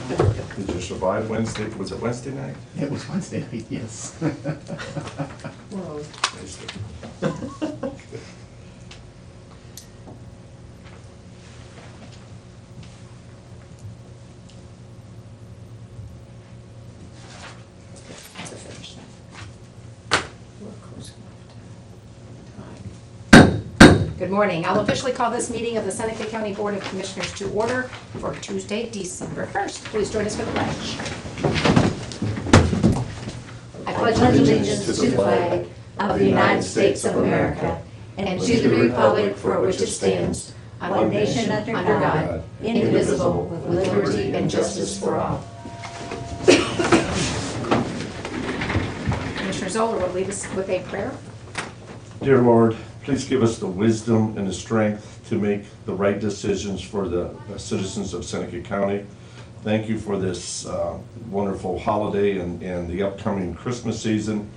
Did you survive Wednesday? Was it Wednesday night? It was Wednesday night, yes. Whoa. Wednesday. That's a finish now. We're close enough time. Good morning. I'll officially call this meeting of the Seneca County Board of Commissioners to order for Tuesday, December 1st. Please join us for the pledge. I pledge allegiance to the flag of the United States of America and to the republic for which it stands, one nation under God, indivisible, with liberty and justice for all. Commissioner Zoller will lead us with a prayer. Dear Lord, please give us the wisdom and the strength to make the right decisions for the citizens of Seneca County. Thank you for this wonderful holiday and the upcoming Christmas season.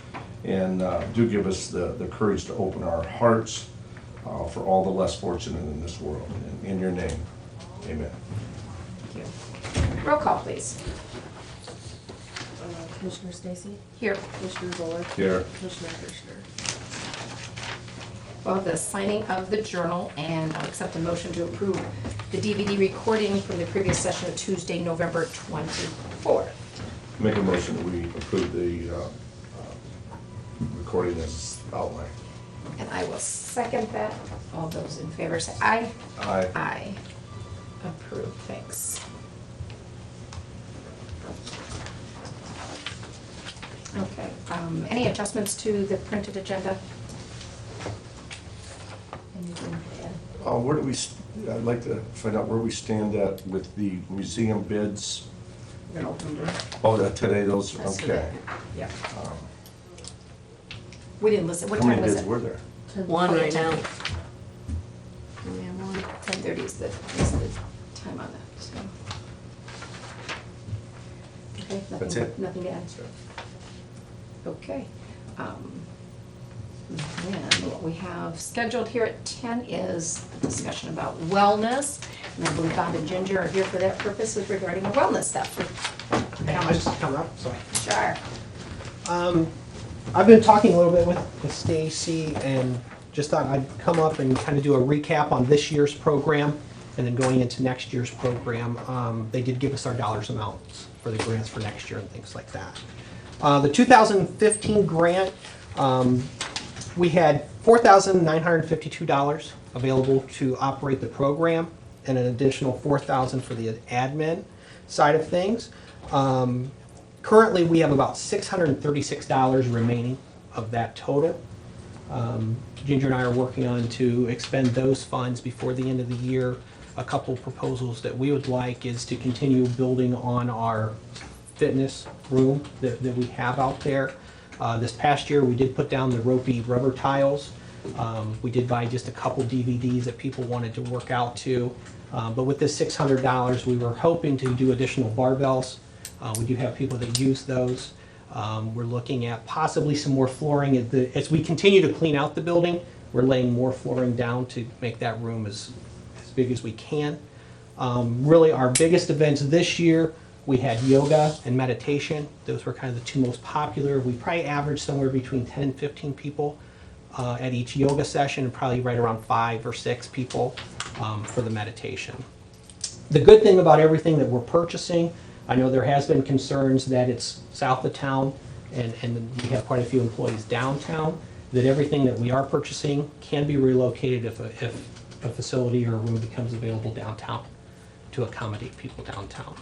And do give us the courage to open our hearts for all the less fortunate in this world. In your name, amen. Thank you. Roll call, please. Commissioner Stacy? Here. Commissioner Zoller? Here. Commissioner Kirschner? Well, the signing of the journal, and I'll accept a motion to approve the DVD recording from the previous session of Tuesday, November 24th. Make a motion that we approve the recording as outlined. And I will second that. All those in favor say aye. Aye. Aye. Approved, thanks. Okay, any adjustments to the printed agenda? Anything to add? Where do we, I'd like to find out where we stand at with the museum bids. We're gonna open them. Oh, today those, That's okay. Yeah. We didn't listen, what How many time was bids it? were there? One right now. We have one. 10:30 is the time on that, so. Okay, That's nothing, it? nothing to add. Okay. And what we have scheduled here at 10 is a discussion about wellness. And I believe Bob and Ginger are here for that purpose with regarding the wellness stuff. I just come up, sorry. Sure. I've been talking a little bit with Stacy and just thought I'd come up and kind of do a recap on this year's program and then going into next year's program. They did give us our dollars amounts for the grants for next year and things like that. The 2015 grant, we had $4,952 available to operate the program and an additional $4,000 for the admin side of things. Currently, we have about $636 remaining of that total. Ginger and I are working on to expend those funds before the end of the year. A couple proposals that we would like is to continue building on our fitness room that we have out there. This past year, we did put down the ropey rubber tiles. We did buy just a couple DVDs that people wanted to work out to. But with this $600, we were hoping to do additional barbells. We do have people that use those. We're looking at possibly some more flooring. As we continue to clean out the building, we're laying more flooring down to make that room as big as we can. Really, our biggest events this year, we had yoga and meditation. Those were kind of the two most popular. We probably averaged somewhere between 10 and 15 people at each yoga session, and probably right around 5 or 6 people for the meditation. The good thing about everything that we're purchasing, I know there has been concerns that it's south of town and we have quite a few employees downtown, that everything that we are purchasing can be relocated if a facility or a room becomes available downtown to accommodate people downtown.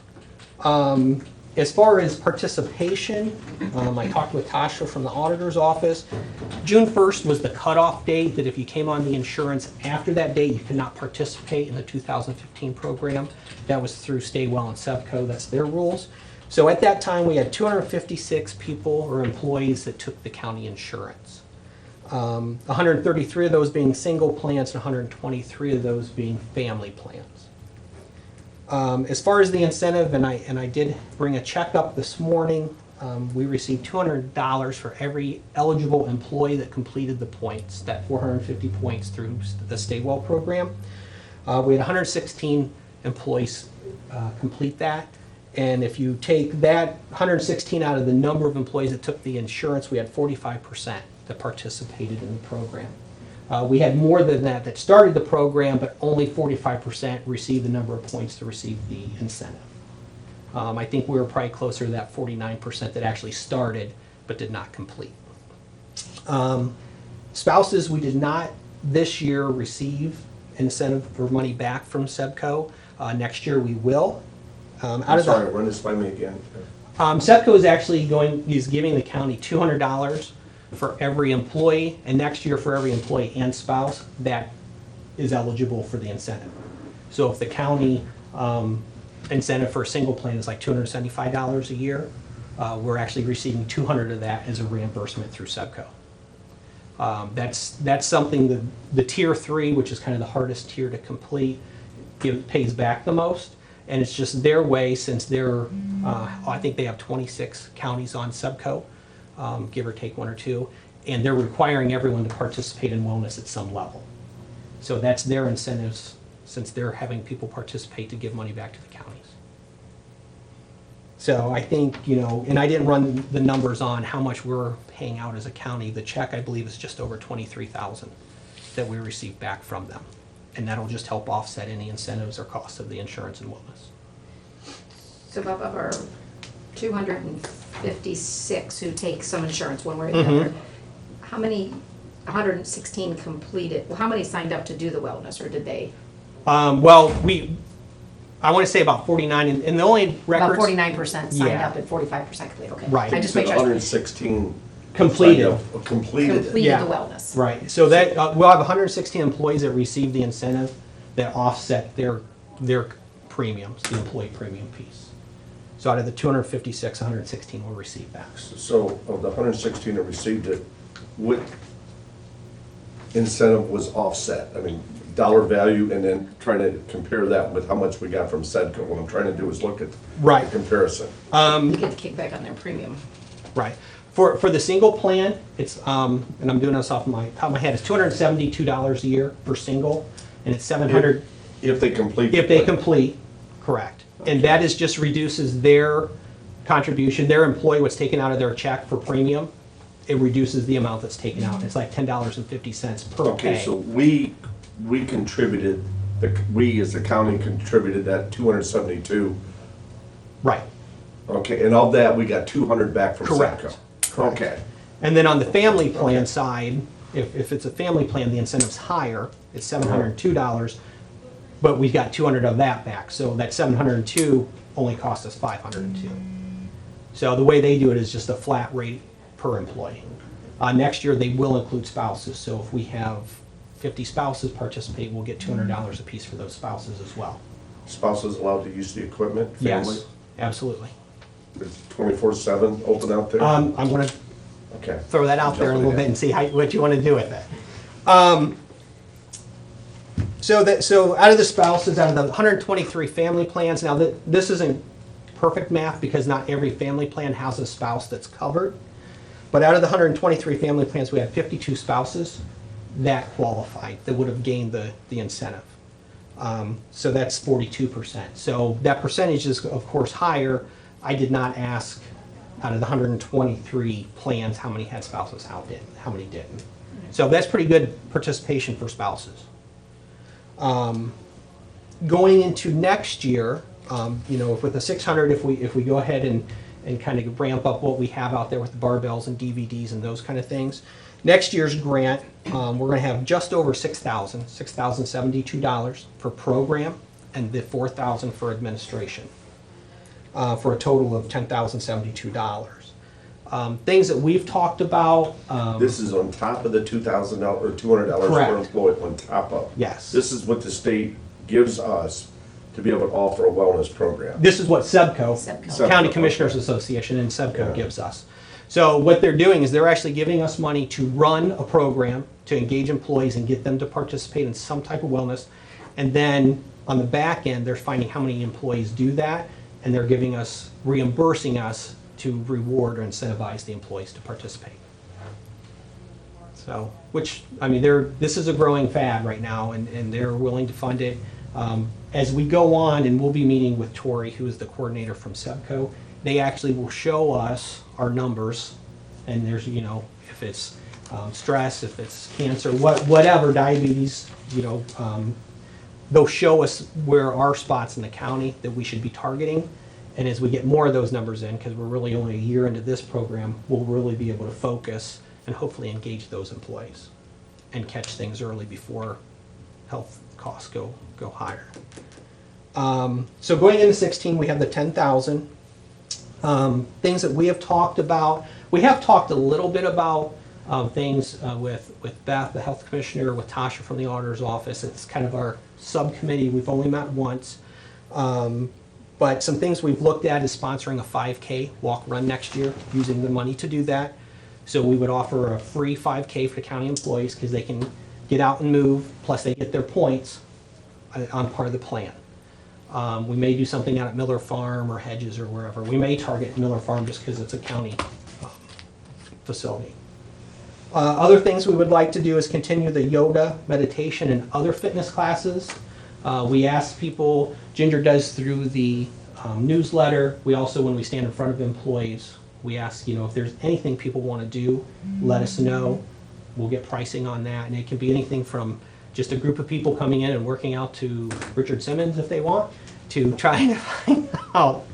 As far as participation, I talked with Tasha from the auditor's office. June 1st was the cutoff date that if you came on the insurance after that date, you could not participate in the 2015 program. That was through Staywell and Sevco, that's their rules. So at that time, we had 256 people or employees that took the county insurance. 133 of those being single plans and 123 of those being family plans. As far as the incentive, and I did bring a check up this morning, we received $200 for every eligible employee that completed the points, that 450 points through the Staywell program. We had 116 employees complete that, And if you take that 116 out of the number of employees that took the insurance, we had 45% that participated in the program. We had more than that started the program, but only 45% received the number of points to receive the incentive. I think we were probably closer to that 49% that actually started but did not complete. Spouses, we did not this year receive incentive for money back from SEBCO. Next year we will. I'm sorry, run this by me again. SEBCO is actually giving the county $200 for every employee, and next year for every employee and spouse that is eligible for the incentive. So if the county incentive for a single plan is like $275 a year, we're actually receiving $200 of that as a reimbursement through SEBCO. That's something that the tier 3, which is kind of the hardest tier to complete, pays back the most. And it's just their way, since they're, I think they have 26 counties on SEBCO, give or take 1 or 2, and they're requiring everyone to participate in wellness at some level. So that's their incentives, since they're having people participate, to give money back to the counties. So I think, and I didn't run the numbers on how much we're paying out as a county. The check, I believe, is just over $23,000 that we received back from them. And that'll just help offset any incentives or costs of the insurance and wellness. So of our 256 who take some insurance one way or the other, how many, 116 completed, well, how many signed up to do the wellness, or did they? Well, I want to say about 49, and the only records. About 49% signed Yeah. up and 45% complete, okay. Right. I just So make the sure. 116 Completed. signed up, completed. Completed Yeah. the wellness. Right, so that, we'll have 116 employees that receive the incentive that offset their premiums, the employee premium piece. So out of the 256, 116 will receive that. So of the 116 that received it, what incentive was offset? I mean, dollar value, and then trying to compare that with how much we got from SEDCO. What I'm trying to do is look at Right. the comparison. You get the kickback on their premium. Right. For the single plan, it's, and I'm doing this off my top of my head, it's $272 a year for single, and it's $700 If they complete. if they complete, correct. And that is just reduces their contribution, their employee, what's taken out of their check for premium, it reduces the amount that's taken out. It's like $10.50 per Okay, pay. so we contributed, we as a county contributed that 272. Right. Okay, and of that, we got 200 back from Correct. SEDCO. Correct. Okay. And then on the family plan side, if it's a family plan, the incentive's higher, it's $702, but we got 200 of that back. So that 702 only cost us 502. So the way they do it is just a flat rate per employee. Next year, they will include spouses. So if we have 50 spouses participate, we'll get $200 apiece for those spouses as well. Spouses allowed to use the equipment, family? Yes, absolutely. It's 24/7 open out there? I'm going to Okay. throw that out there a little Jumping bit in. and see what you want to do with it. So out of the spouses, out of the 123 family plans, now this isn't perfect math because not every family plan has a spouse that's covered. But out of the 123 family plans, we had 52 spouses that qualified, that would have gained the incentive. So that's 42%. So that percentage is, of course, higher. I did not ask out of the 123 plans how many had spouses, how many didn't. So that's pretty good participation for spouses. Going into next year, with the 600, if we go ahead and kind of ramp up what we have out there with the barbells and DVDs and those kind of things, next year's grant, we're going to have just over $6,072 per program, and the $4,000 for administration, for a total of $10,072. Things that we've talked about. This is on top of the $2,000 or $200 Correct. per employee on top of? Yes. This is what the state gives us to be able to offer a wellness program. This is what SEBCO, SEBCO. County SEBCO, Commissioners okay. Association, and SEBCO Yeah. gives us. So what they're doing is they're actually giving us money to run a program, to engage employees and get them to participate in some type of wellness. And then on the back end, they're finding how many employees do that, and they're reimbursing us to reward or incentivize the employees to participate. So, this is a growing fad right now, and they're willing to fund it. As we go on, and we'll be meeting with Tori, who is the coordinator from SEBCO, they actually will show us our numbers, and there's, if it's stress, if it's cancer, whatever, diabetes, they'll show us where our spots in the county that we should be targeting. And as we get more of those numbers in, because we're really only a year into this program, we'll really be able to focus and hopefully engage those employees and catch things early before health costs go higher. So going into 16, we have the 10,000. Things that we have talked about. We have talked a little bit about things with Beth, the health commissioner, with Tasha from the auditor's office. It's kind of our subcommittee. We've only met once. But some things we've looked at is sponsoring a 5K walk run next year, using the money to do that. So we would offer a free 5K for the county employees because they can get out and move, plus they get their points on part of the plan. We may do something out at Miller Farm or Hedges or wherever. We may target Miller Farm just because it's a county facility. Other things we would like to do is continue the yoga, meditation, and other fitness classes. We ask people, Ginger does through the newsletter. We also, when we stand in front of employees, we ask, if there's anything people want to do, let us know. We'll get pricing on that, and it can be anything from just a group of people coming in and working out to Richard Simmons if they want, to trying to find out,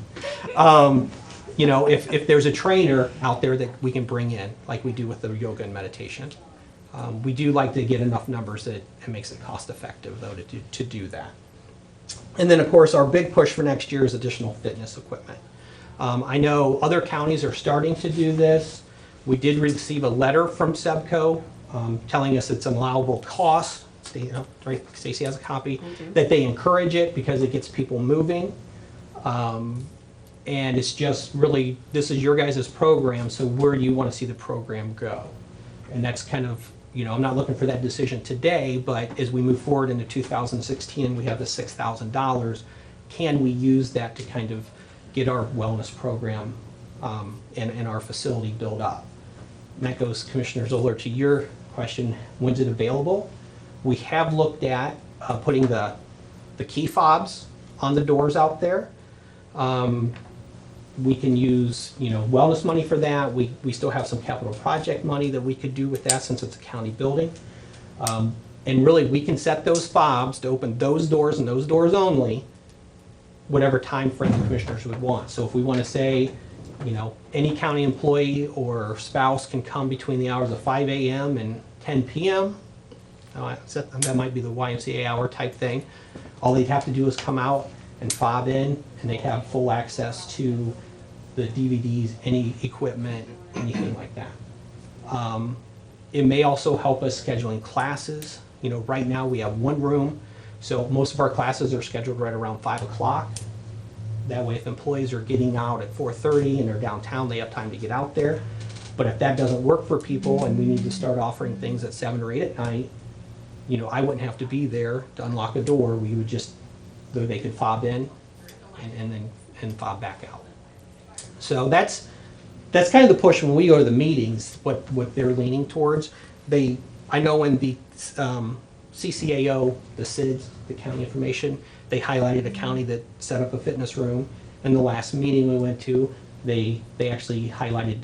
if there's a trainer out there that we can bring in, like we do with the yoga and meditation. We do like to get enough numbers that it makes it cost effective, though, to do that. And then, of course, our big push for next year is additional fitness equipment. I know other counties are starting to do this. We did receive a letter from SEBCO telling us it's an allowable cost. Right, Stacy has a copy, that they encourage it because it gets people moving. And it's just really, this is your guys' program, so where do you want to see the program go? And that's kind of, I'm not looking for that decision today, but as we move forward into 2016, we have the $6,000. Can we use that to kind of get our wellness program and our facility built up? And that goes, Commissioner Zoller, to your question, when's it available? We have looked at putting the key fobs on the doors out there. We can use, wellness money for that. We still have some capital project money that we could do with that since it's a county building. And really, we can set those fobs to open those doors and those doors only, whatever time frame the commissioners would want. So if we want to say, any county employee or spouse can come between the hours of 5 a.m. and 10 p.m., that might be the YMCA hour type thing. All they'd have to do is come out and fob in, and they'd have full access to the DVDs, any equipment, anything like that. It may also help us scheduling classes. Right now we have one room, so most of our classes are scheduled right around 5 o'clock. That way, if employees are getting out at 4:30 and they're downtown, they have time to get out there. But if that doesn't work for people and we need to start offering things at 7 or 8 at night, I wouldn't have to be there to unlock a door. We would just, they could fob in and fob back out. So that's kind of the push when we go to the meetings, what they're leaning towards. I know in the CCAO, the SIDS, the county information, they highlighted a county that set up a fitness room. In the last meeting we went to, they actually highlighted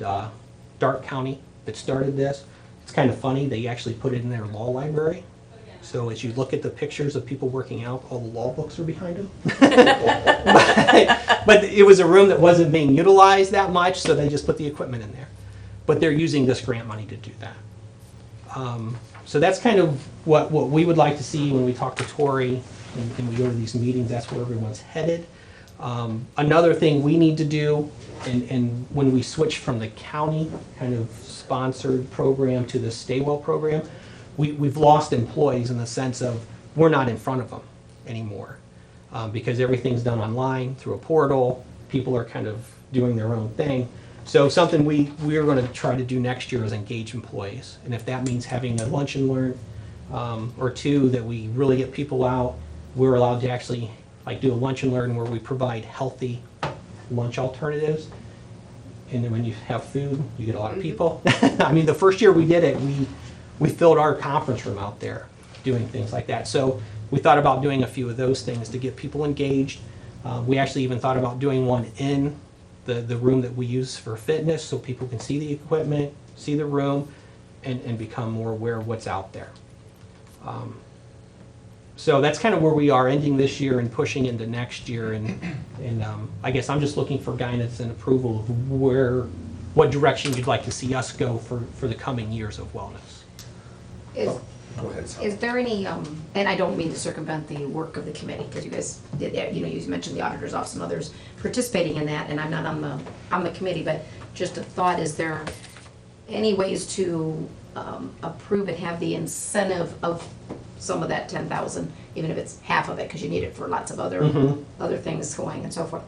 Dark County that started this. It's kind of funny, they actually put it in their law library. So as you look at the pictures of people working out, all the law books are behind them. But it was a room that wasn't being utilized that much, so they just put the equipment in there. But they're using this grant money to do that. So that's kind of what we would like to see when we talk to Tori and we go to these meetings. That's where everyone's headed. Another thing we need to do, and when we switch from the county kind of sponsored program to the Stay-Well program, we've lost employees in the sense of we're not in front of them anymore because everything's done online through a portal. People are kind of doing their own thing. So something we're going to try to do next year is engage employees. And if that means having a lunch and learn or two that we really get people out, we're allowed to actually do a lunch and learn where we provide healthy lunch alternatives. And then when you have food, you get a lot of people. I mean, the first year we did it, we filled our conference room out there doing things like that. So we thought about doing a few of those things to get people engaged. We actually even thought about doing one in the room that we use for fitness, so people can see the equipment, see the room, and become more aware of what's out there. So that's kind of where we are, ending this year and pushing into next year. And I guess I'm just looking for guidance and approval of what direction you'd like to see us go for the coming years of wellness. Go ahead, Sal. Is there any, and I don't mean to circumvent the work of the committee, because you guys did, you mentioned the auditor's office and others participating in that, and I'm not on the committee, but just a thought, is there any ways to approve and have the incentive of some of that 10,000, even if it's half of it, because you need it for lots of other things going and so forth,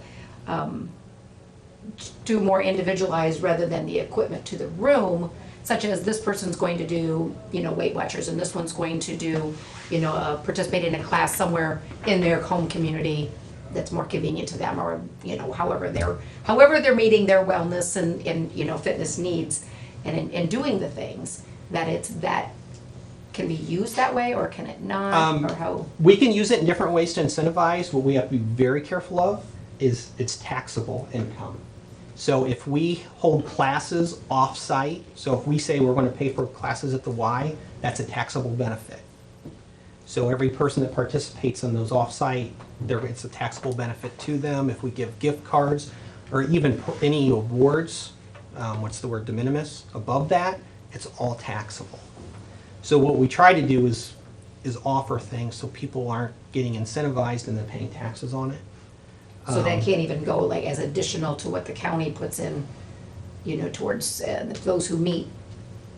do more individualized rather than the equipment to the room, such as this person's going to do, Weight Watchers, and this one's going to do, participate in a class somewhere in their home community that's more convenient to them, or, however they're meeting their wellness and fitness needs, and in doing the things, that can be used that way, or can it not, or how? We can use it in different ways to incentivize. What we have to be very careful of is it's taxable income. So if we hold classes off-site, so if we say we're going to pay for classes at the Y, that's a taxable benefit. So every person that participates in those off-site, it's a taxable benefit to them. If we give gift cards or even any awards, de minimis, above that, it's all taxable. So what we try to do is offer things so people aren't getting incentivized and then paying taxes on it. So that can't even go like as additional to what the county puts in, towards those who meet,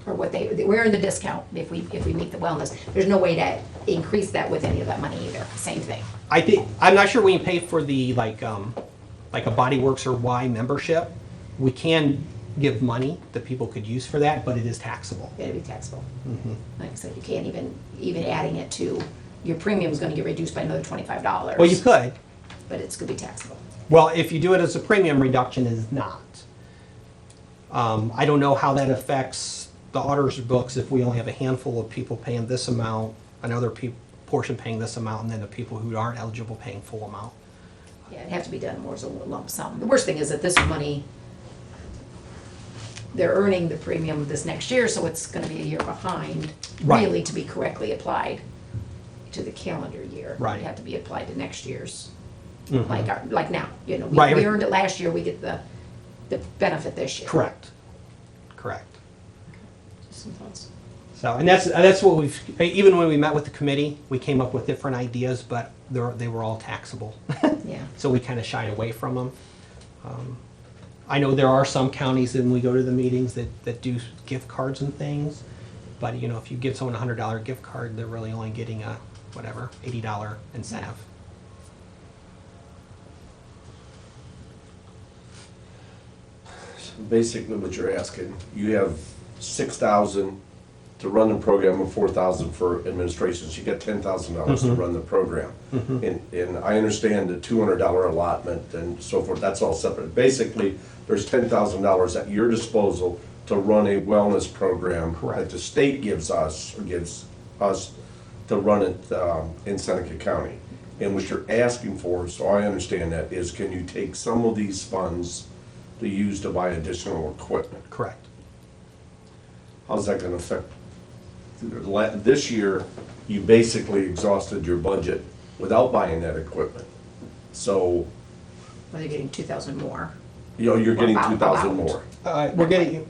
or we're in the discount if we meet the wellness. There's no way to increase that with any of that money either, same thing. I'm not sure we can pay for the like a Body Works or Y membership. We can give money that people could use for that, but it is taxable. It'd be taxable. Like I said, you can't even adding it to, your premium's gonna get reduced by another $25. Well, you could. But it's gonna be taxable. Well, if you do it as a premium reduction, it is not. I don't know how that affects the auditor's books if we only have a handful of people paying this amount, another portion paying this amount, and then the people who aren't eligible paying full amount. Yeah, it'd have to be done more as a lump sum. The worst thing is that this money, they're earning the premium this next year, so it's gonna be a year behind, Right. really, to be correctly applied to the calendar year. Right. It'd have to be applied to next year's, Mhm. like now, Right. we earned it last year, we get the benefit this year. Correct. Just some thoughts. So, and that's what even when we met with the committee, we came up with different ideas, but they were all taxable. Yeah. So we kind of shied away from them. I know there are some counties that when we go to the meetings that do gift cards and things, but if you give someone a $100 gift card, they're really only getting a, $80 incentive. Basically what you're asking, you have 6,000 to run the program and 4,000 for administration, so you get $10,000 to run the program. And I understand the $200 allotment and so forth, that's all separate. Basically, there's $10,000 at your disposal to run a wellness program that the state gives us, or gives us to run it in Seneca County. And what you're asking for, so I understand that, is can you take some of these funds to use to buy additional equipment? Correct. How's that gonna affect? This year, you basically exhausted your budget without buying that equipment. So, Well, they're getting 2,000 more. you're getting About- 2,000 more. We're getting,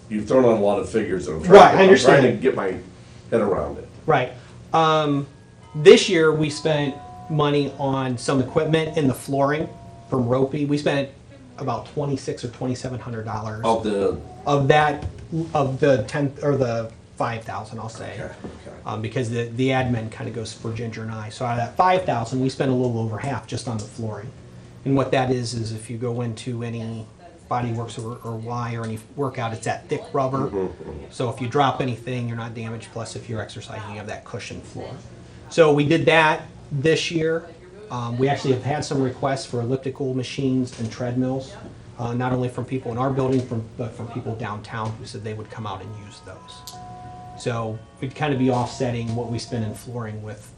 You've thrown out a lot of figures, and Right, I I'm understand. trying to get my head around it. right. This year, we spent money on some equipment in the flooring from Ropey. We spent about $2,600 or $2,700 Of the, of the 10 or the 5,000, I'll say, because the admin kind of goes for Ginger and I. So out of that 5,000, we spent a little over half just on the flooring. And what that is if you go into any Body Works or Y or any workout, it's that thick rubber. So if you drop anything, you're not damaged. Plus, if you're exercising, you have that cushioned floor. So we did that this year. We actually have had some requests for elliptical machines and treadmills, not only from people in our building, but from people downtown who said they would come out and use those. So we'd kind of be offsetting what we spend in flooring with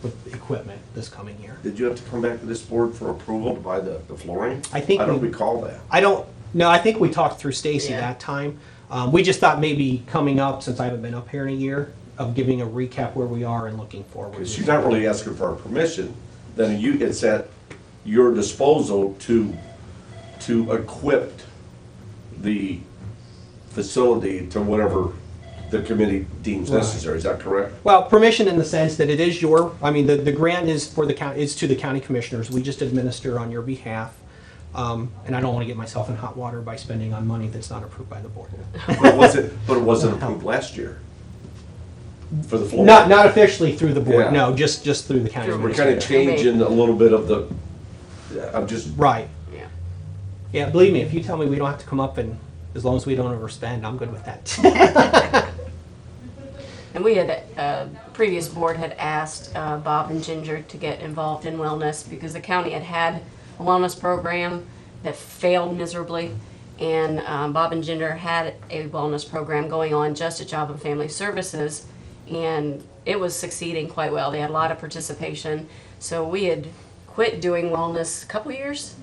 with equipment this coming year. Did you have to come back to this board for approval to buy the flooring? I think I don't we- recall that. I don't, no, I think we talked through Stacy Yeah. that time. We just thought maybe coming up, since I haven't been up here in a year, of giving a recap where we are and looking forward. Because you're not really asking for our permission, then it's at your disposal to equip the facility to whatever the committee deems Right. necessary, is that correct? Well, permission in the sense that it is I mean, the grant is for the county, is to the county commissioners. We just administer on your behalf. And I don't want to get myself in hot water by spending on money that's not approved by the board. But it wasn't approved last year for the flooring. Not officially through the board, Yeah. no, just through the county We're kind administrator. of changing a little bit of the, I'm just, Right. Yeah. Yeah, believe me, if you tell me we don't have to come up and, as long as we don't overspend, I'm good with that. And we had, previous board had asked Bob and Ginger to get involved in wellness because the county had a wellness program that failed miserably. And Bob and Ginger had a wellness program going on just at Job and Family Services. And it was succeeding quite well. They had a lot of participation. So we had quit doing wellness a couple years.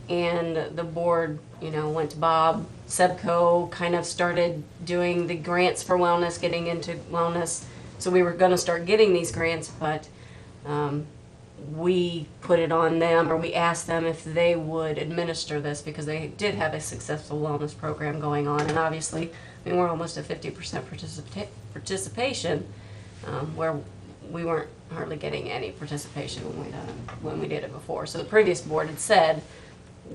And the board, went to Bob. Sebco kind of started doing the grants for wellness, getting into wellness. So we were going to start getting these grants, but we put it on them, or we asked them if they would administer this because they did have a successful wellness program going on. And obviously, I mean, we're almost at 50% participation, where we weren't hardly getting any participation when we did it before. So the previous board had said,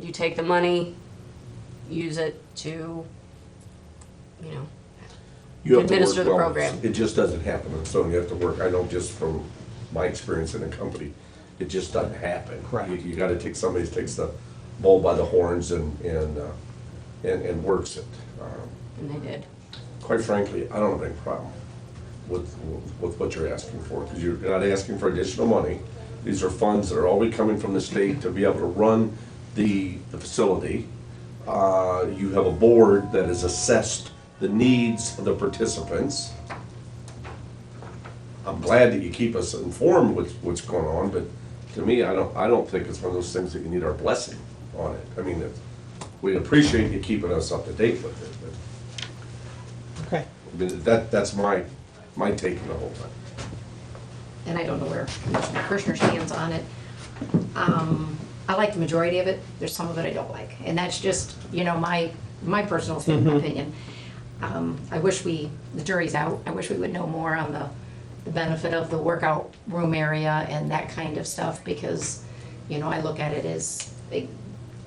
you take the money, use it to, you have to Administer work the wellness. program. It just doesn't happen, and so you have to work, I know just from my experience in the company, it just doesn't happen. Correct. You gotta take, somebody takes the bull by the horns and works it. and they did. Quite frankly, I don't have any problem with what you're asking for, because you're not asking for additional money. These are funds that are already coming from the state to be able to run the facility. You have a board that has assessed the needs of the participants. I'm glad that you keep us informed with what's going on, but to me, I don't think it's one of those things that you need our blessing on it. I mean, we appreciate you keeping us up to date with it, but Okay. I mean, that's my take on the whole thing. And I don't know where Commissioner Kirschner stands on it. I like the majority of it, there's some of it I don't like, and that's just, my personal opinion. I wish the jury's out, I wish we would know more on the benefit of the workout room area and that kind of stuff, because, I look at it as, I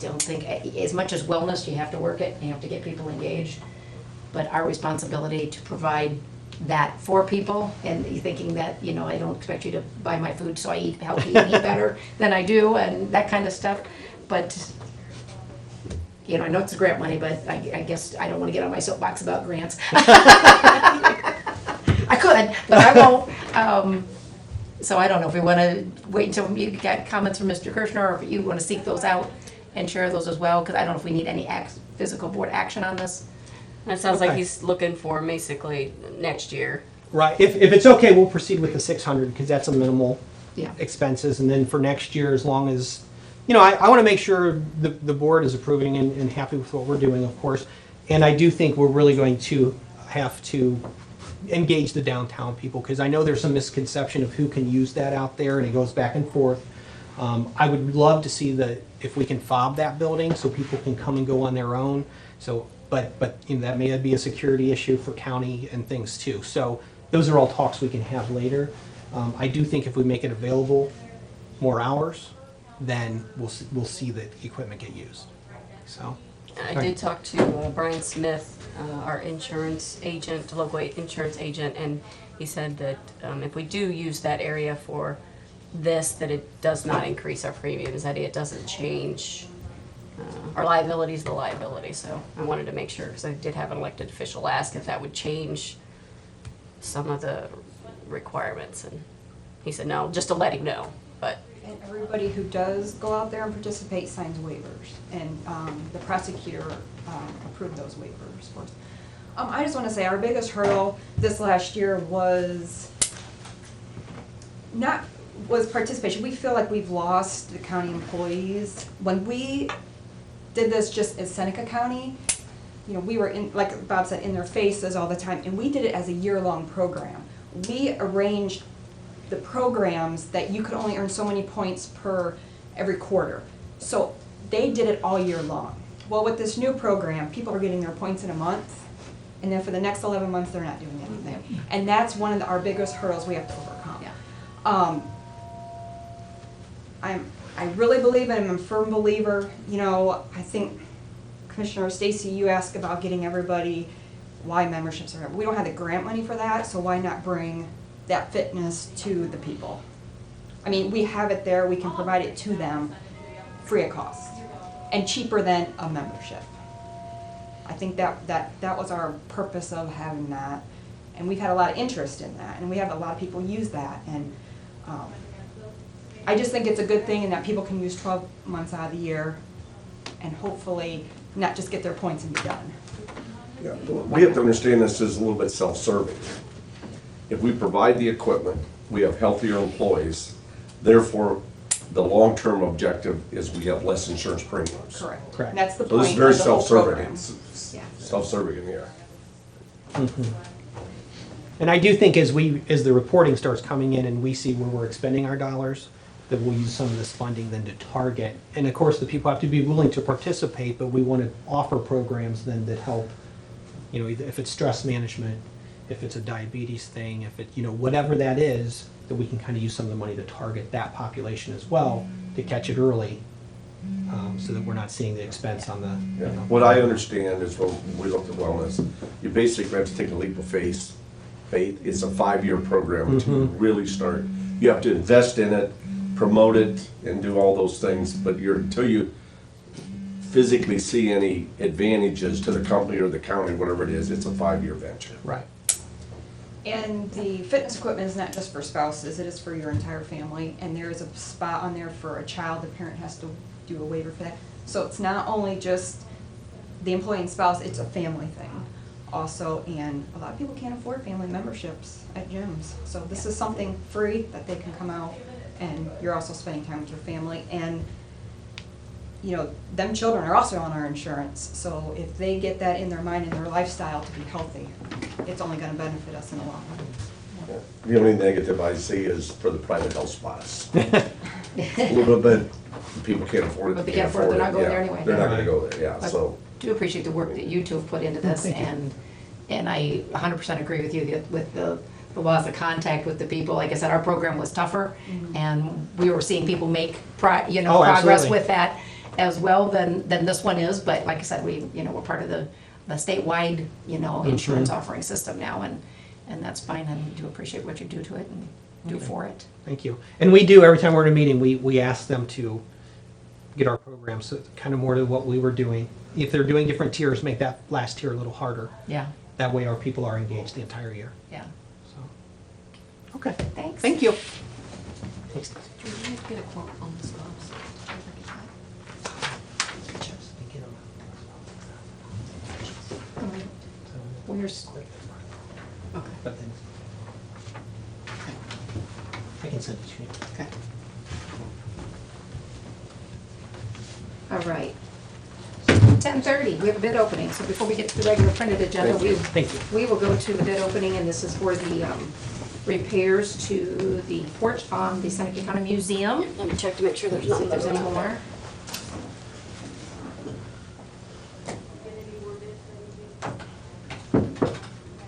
don't think, as much as wellness, you have to work it, you have to get people engaged, but our responsibility to provide that for people, and you thinking that, I don't expect you to buy my food, so I eat healthy and eat better than I do, and that kind of stuff, but, I know it's grant money, but I guess I don't want to get on my soapbox about grants. I could, but I won't. So I don't know if we want to wait until you get comments from Mr. Kirschner, or if you want to seek those out and share those as well, because I don't know if we need any physical board action on this. And it sounds like Okay. he's looking for basically next year. Right, if it's okay, we'll proceed with the 600, because that's a minimal Yeah. expenses, and then for next year, as long as, I want to make sure the board is approving and happy with what we're doing, of course, and I do think we're really going to have to engage the downtown people, because I know there's some misconception of who can use that out there, and it goes back and forth. I would love to see if we can fob that building, so people can come and go on their own, so, but that may be a security issue for county and things too, so those are all talks we can have later. I do think if we make it available more hours, then we'll see the equipment get used, so. I did talk to Brian Smith, our insurance agent, local insurance agent, and he said that if we do use that area for this, that it does not increase our premiums, that it doesn't change. Our liability is the liability, so I wanted to make sure, because I did have an elected official ask if that would change some of the requirements, and he said no, just to let him know, but And everybody who does go out there and participate signs waivers, and the prosecutor approved those waivers for us. I just want to say, our biggest hurdle this last year was not was participation. We feel like we've lost the county employees. When we did this just as Seneca County, you know, we were in, like Bob said, in their faces all the time, and we did it as a year-long program. We arranged the programs that you could only earn so many points per every quarter. So they did it all year long. Well, with this new program, people are getting their points in a month, and then for the next 11 months, they're not doing anything. And that's one of our biggest hurdles we have to overcome. Yeah. I really believe and I'm a firm believer, you know, I think Commissioner Stacy, you asked about getting everybody why memberships are, we don't have the grant money for that, so why not bring that fitness to the people? I mean, we have it there, we can provide it to them free of cost and cheaper than a membership. I think that was our purpose of having that, and we've had a lot of interest in that, and we have a lot of people use that, and I just think it's a good thing in that people can use 12 months out of the year and hopefully not just get their points and be done. Yeah, we have to understand this is a little bit self-serving. If we provide the equipment, we have healthier employees, therefore, the long-term objective is we have less insurance premiums. Correct. Correct. And that's the So this is point very of the whole self-serving. program. It's Yeah. self-serving in here. And I do think as the reporting starts coming in and we see where we're expending our dollars, that we'll use some of this funding then to target. And of course, the people have to be willing to participate, but we want to offer programs then that help, you know, if it's stress management, if it's a diabetes thing, if it, you know, whatever that is, that we can kind of use some of the money to target that population as well, to catch it early, so that we're not seeing the expense on the, Yeah. you know. What I understand is when we look at wellness, you basically have to take a leap of faith. It's a 5-year program to really start. You have to invest in it, promote it, and do all those things, but until you physically see any advantages to the company or the county, whatever it is, it's a 5-year venture. Right. And the fitness equipment is not just for spouses, it is for your entire family. And there is a spot on there for a child, the parent has to do a waiver for that. So it's not only just the employee and spouse, it's a family thing also. And a lot of people can't afford family memberships at gyms. So this is something free that they can come out and you're also spending time with your family. And you know, them children are also on our insurance, so if they get that in their mind and their lifestyle to be healthy, it's only gonna benefit us in the long run. The only negative I see is for the private health spots. A little bit, people can't afford it. But they can't afford it, they're not going there anyway. They're not gonna go there, yeah, I so. do appreciate the work that you two have put into this, Thank you. and I 100% agree with you with the loss of contact with the people. Like I said, our program was tougher, and we were seeing people make Oh, progress absolutely. with that as well than this one is. But like I said, we're part of the statewide, insurance offering system now, and that's fine. And do appreciate what you do to it and do for it. Thank you. And we do, every time we're in a meeting, we ask them to get our programs, so kind of more to what we were doing. If they're doing different tiers, make that last tier a little harder. Yeah, That way our people are engaged the entire year. yeah. So, okay. Thanks. Thank you. Thanks. Do you get a quote on the swabs? Where's, okay, But then, I can send it to you. okay. All right. 10:30, we have a bid opening, so before we get to the regular printed agenda, Thank you. we will go to the bid opening, and this is for the repairs to the porch on the Seneca County Museum. Let me check to make sure there's See if nothing there's any more. more.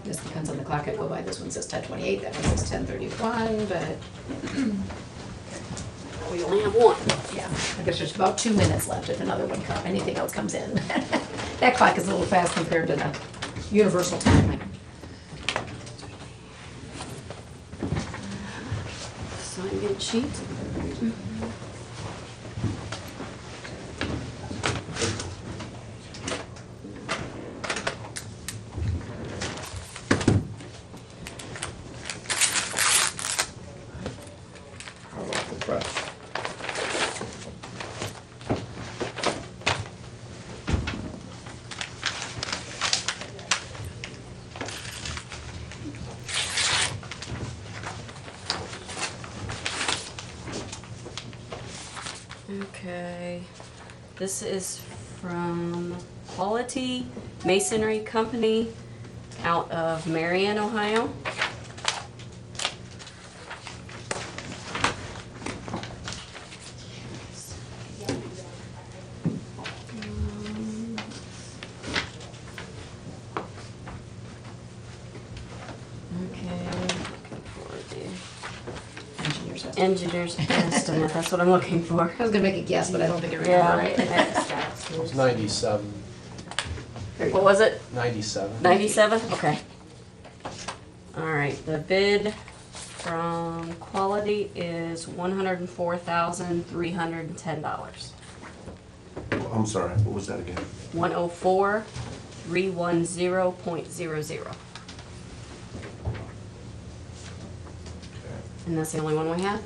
This depends on the clock I go by. This one says 10:28, that one says 10:31, but We only have one. yeah, I guess there's about 2 minutes left if anything else comes in. That clock is a little fast compared to the universal time. Sign bid sheet. How about the press? This is from Quality Masonry Company out of Marion, Ohio. Engineer's estimate, that's what I'm looking for. I was gonna make a guess, but I don't think I Yeah. remember right. It was 97. What was it? 97. 97? Okay. All right, the bid from Quality is $104,310. I'm sorry, what was that again? 104,310.00. And that's the only one we have?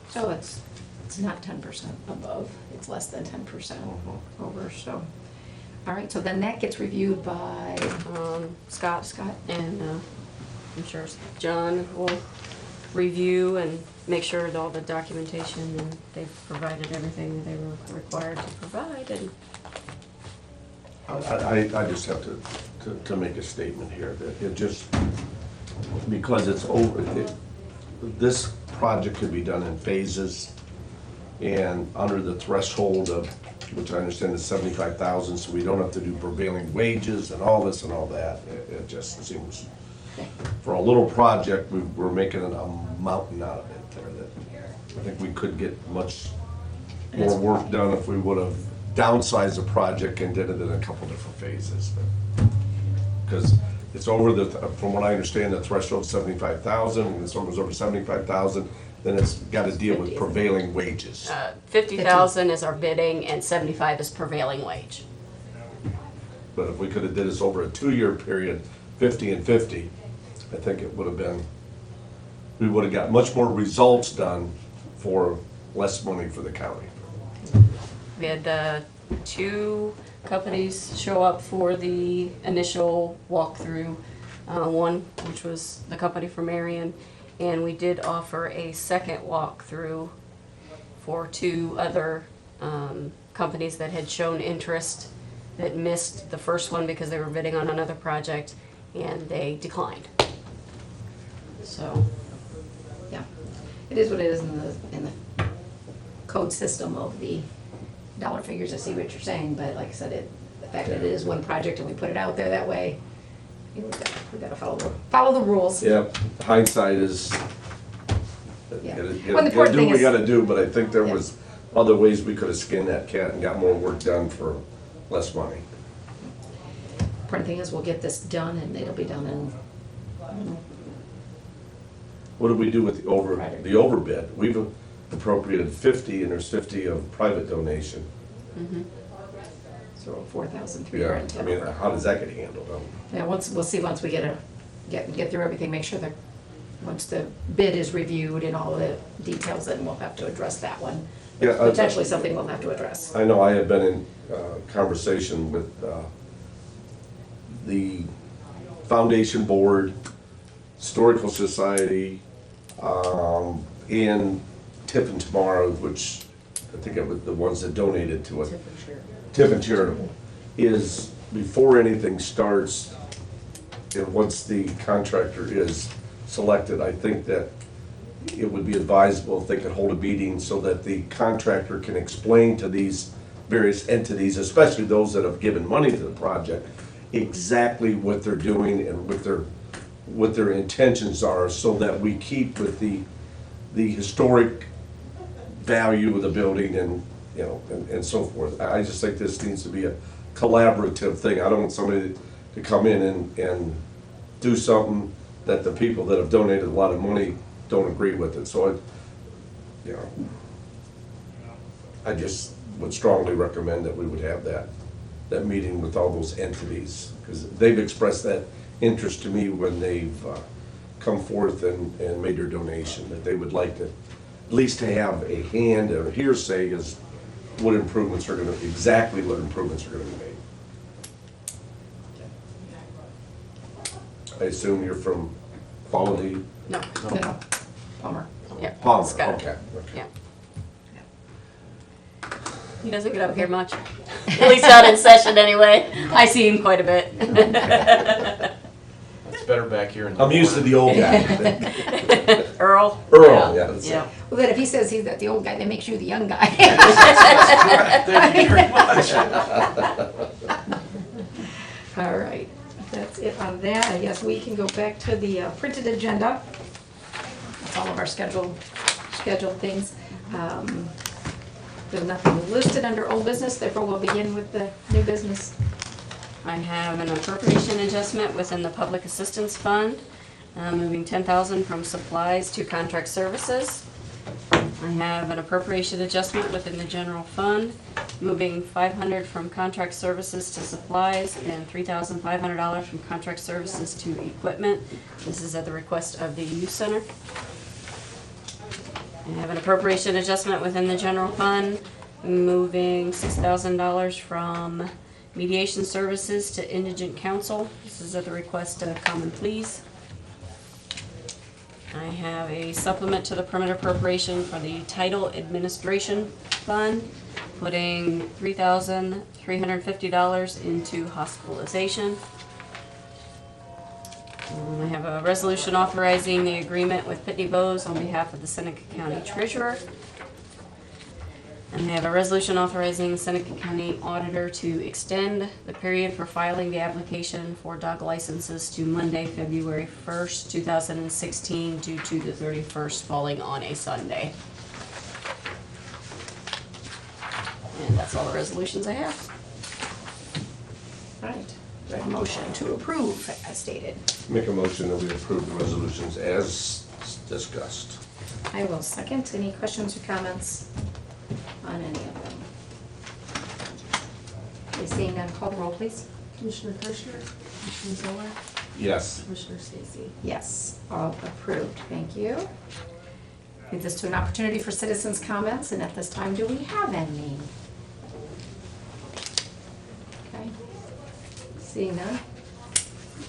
So it's not 10% above, it's less than 10% over, so. All right, so then that gets reviewed by Scott. Scott. And I'm sure John will review and make sure that all the documentation and they've provided everything that they were required to provide. And I just have to make a statement here that it just, because it's over, this project could be done in phases and under the threshold of, which I understand is 75,000, so we don't have to do prevailing wages and all this and all that. It just seems, for a little project, we're making a mountain out of it there that I think we could get much more work done if we would have downsized the project and did it in a couple different phases. Because it's over from what I understand, the threshold 75,000, and if someone's over 75,000, then it's got to deal with prevailing wages. 50,000 is our bidding and 75 is prevailing wage. But if we could have did this over a 2-year period, 50 and 50, I think it would have been, we would have got much more results done for less money for the county. We had 2 companies show up for the initial walkthrough. One, which was the company from Marion, and we did offer a second walkthrough for 2 other companies that had shown interest that missed the first one because they were bidding on another project, and they declined. So, Yeah, it is what it is in the code system of the dollar figures. I see what you're saying, but like I said, the fact that it is one project and we put it out there that way, we gotta follow the rules. Yeah, hindsight is, Yeah. gotta Well, the do important what thing we is- gotta do, but I think there Yeah. was other ways we could have skinned that cat and got more work done for less money. Important thing is we'll get this done and it'll be done in, What did we do with the overbid? We've appropriated 50 and there's 50 of private donation. so 4,310. Yeah, I mean, how does that get handled? Yeah, we'll see once we get through everything, make sure that, once the bid is reviewed and all of the details, then we'll have to address that one. Yeah, Potentially something we'll have to address. I know I have been in conversation with the Foundation Board, Historical Society, and Tiffin Tomorrow, which I think it was the ones that donated to it. Tiffin Charitable, is before anything starts, and once the contractor is selected, I think that it would be advisable if they could hold a meeting so that the contractor can explain to these various entities, especially those that have given money to the project, exactly what they're doing and what their intentions are, so that we keep with the historic value of the building and, you know, and so forth. I just think this needs to be a collaborative thing. I don't want somebody to come in and do something that the people that have donated a lot of money don't agree with it. So I just would strongly recommend that we would have that meeting with all those entities, because they've expressed that interest to me when they've come forth and made their donation, that they would like to at least to have a hand or hearsay as what improvements are exactly what improvements are gonna be made. I assume you're from Quality No, No, Palmer. yeah. Palmer, Scott. okay. Yeah. He doesn't get up here much. At least not in session anyway. I see him quite a bit. It's better back here in the. I'm used to the old guy. Earl? Earl, yeah. that's it. Yeah. Well, then if he says he's the old guy, that makes you the young guy. Thank you very much. All right, that's it on that. I guess we can go back to the printed agenda. That's all of our scheduled things. There's nothing listed under old business, therefore we'll begin with the new business. I have an appropriation adjustment within the Public Assistance Fund, moving $10,000 from supplies to contract services. I have an appropriation adjustment within the General Fund, moving $500 from contract services to supplies and $3,500 from contract services to equipment. This is at the request of the Youth Center. I have an appropriation adjustment within the General Fund, moving $6,000 from mediation services to indigent counsel. This is at the request of Common Pleas. I have a supplement to the permanent appropriation for the Title Administration Fund, putting $3,350 into hospitalization. I have a resolution authorizing the agreement with Pitney Bowes on behalf of the Seneca County Treasurer. And I have a resolution authorizing Seneca County Auditor to extend the period for filing the application for dog licenses to Monday, February 1st, 2016, due to the 31st falling on a Sunday. And that's all the resolutions I have. All right, do I have a motion to approve as stated? Make a motion that we approve the resolutions as discussed. I will second. Any questions or comments on any of them? Okay, seeing none, call the roll, please. Commissioner Kirschner, Commissioner Zoller, Yes. Commissioner Stacy. Yes, all approved. Thank you. Leads us to an opportunity for citizens' comments, and at this time, do we have any? Okay. Seeing none?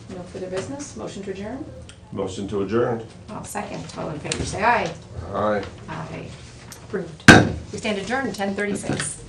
No further business? Motion to adjourn? Motion to adjourn. I'll second. All in favor, say aye. Aye. Aye. Approved. We stand adjourned, 10:36.